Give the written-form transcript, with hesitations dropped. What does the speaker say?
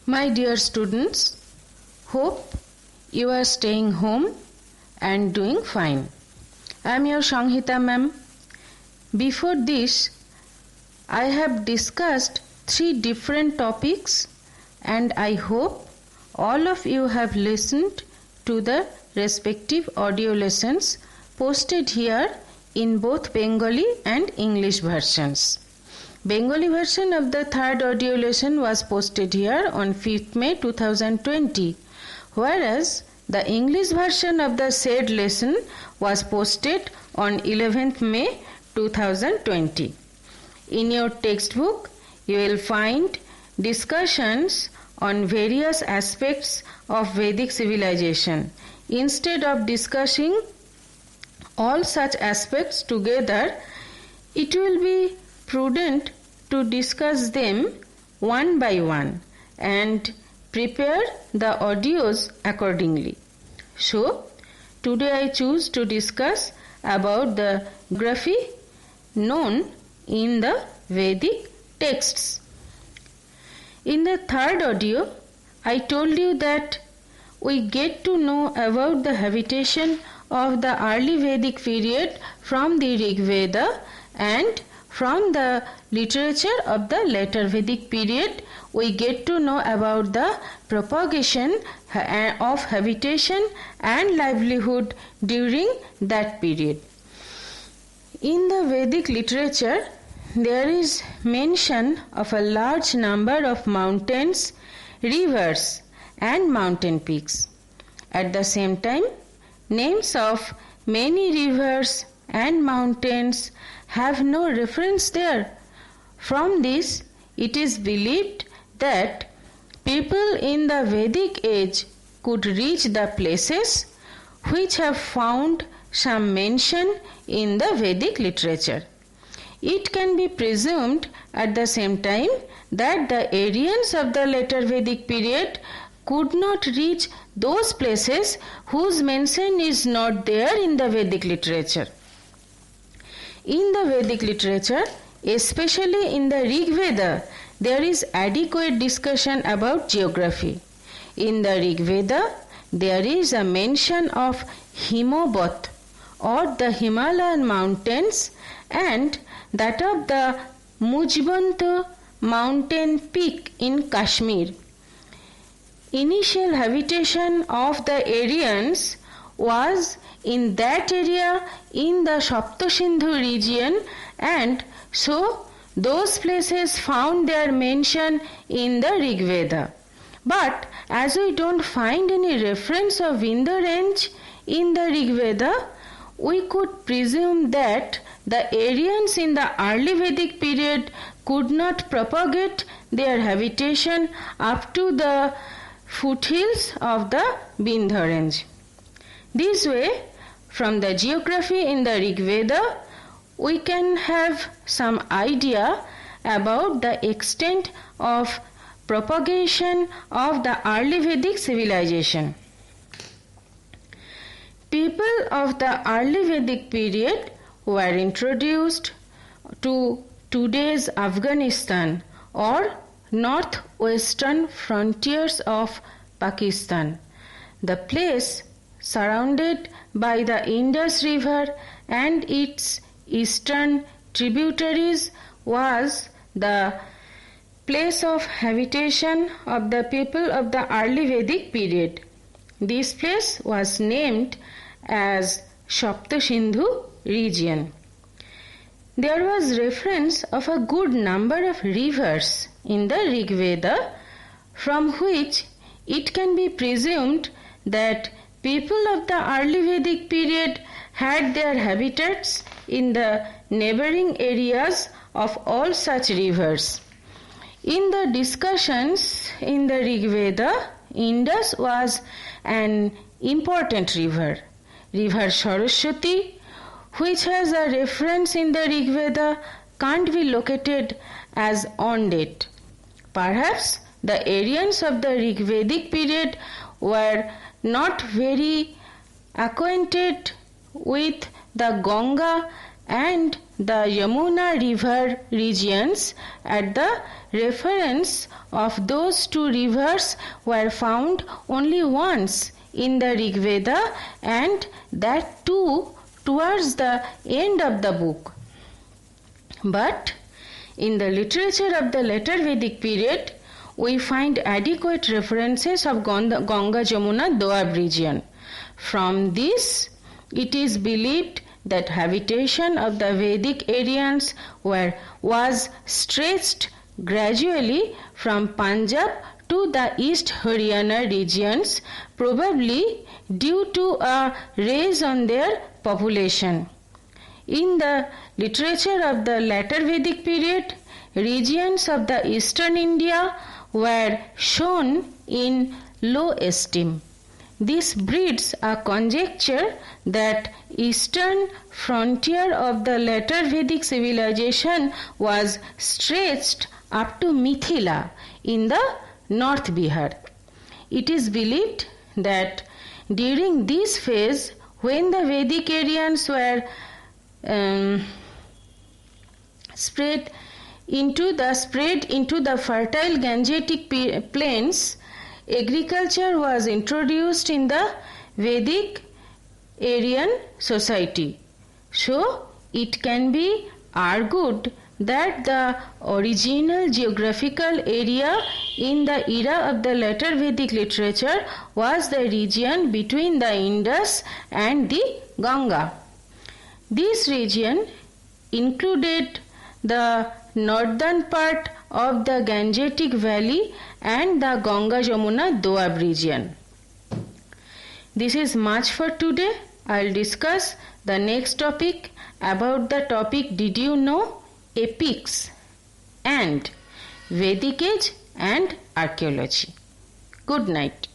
My dear students, hope you are staying home and doing fine. I am your Sanghita ma'am. Before this, I have discussed 3 different topics and I hope all of you have listened to the respective audio lessons posted here in both Bengali and English versions. Bengali version of the third audio lesson was posted here on 5th May 2020, whereas the English version of the said lesson was posted on 11th May 2020. In your textbook, you will find discussions on various aspects of Vedic civilization. Instead of discussing all such aspects together, it will be prudent to discuss them one by one and prepare the audios accordingly. So, today I choose to discuss about the geography known in the Vedic texts. In the third audio, I told you that we get to know about the habitation of the early Vedic period from the Rig Veda, and from the literature of the later Vedic period, we get to know about the propagation of habitation and livelihood during that period. In the Vedic literature, there is mention of a large number of mountains, rivers, and mountain peaks. At the same time, names of many rivers and mountains have no reference there. From this, it is believed that people in the Vedic age could reach the places which have found some mention in the Vedic literature. It can be presumed at the same time that the Aryans of the later Vedic period could not reach those places whose mention is not there in the Vedic literature. In the Vedic literature, especially in the Rig Veda, there is adequate discussion about geography. In the Rig Veda, there is a mention of Himawat or the Himalayan mountains and that of the Mujbanta mountain peak in Kashmir. Initial habitation of the Aryans was in that area in the Saptasindhu region, and so those places found their mention in the Rig Veda. But as we don't find any reference of Vindhya range in the Rig Veda, we could presume that the Aryans in the early Vedic period could not propagate their habitation up to the foothills of the Vindhya range. This way, from the geography in the Rig Veda, we can have some idea about the extent of propagation of the early Vedic civilization. People of the early Vedic period were introduced to today's Afghanistan or northwestern frontiers of Pakistan. The place surrounded by the Indus River and its eastern tributaries was the place of habitation of the people of the early Vedic period. This place was named as Saptasindhu region. There was reference of a good number of rivers in the Rig Veda, from which it can be presumed that people of the early Vedic period had their habitats in the neighboring areas of all such rivers. In the discussions in the Rig Veda, Indus was an important river. River Saraswati, which has a reference in the Rig Veda, can't be located as on date. Perhaps the Aryans of the Rig Vedic period were not very acquainted with the Ganga and the Yamuna river regions at the reference of those two rivers were found only once in the Rig Veda, and that too towards the end of the book. But in the literature of the later Vedic period, we find adequate references of Ganga Jamuna Doab region. From this, it is believed that habitation of the Vedic Aryans was stretched gradually from Punjab to the East Haryana regions, probably due to a rise on their population. In the literature of the later Vedic period, regions of the eastern India were shown in low esteem. This breeds a conjecture that eastern frontier of the later Vedic civilization was stretched up to Mithila in the North Bihar. It is believed that during this phase, when the Vedic Aryans were spread into the fertile Gangetic plains, agriculture was introduced in the Vedic Aryan society. So, it can be argued that the original geographical area in the era of the later Vedic literature was the region between the Indus and the Ganga. This region included the northern part of the Gangetic Valley and the Ganga Jamuna Doab region. This is much for today. I will discuss the next topic about the topic Did you know? Epics and Vedic Age and Archaeology. Good night.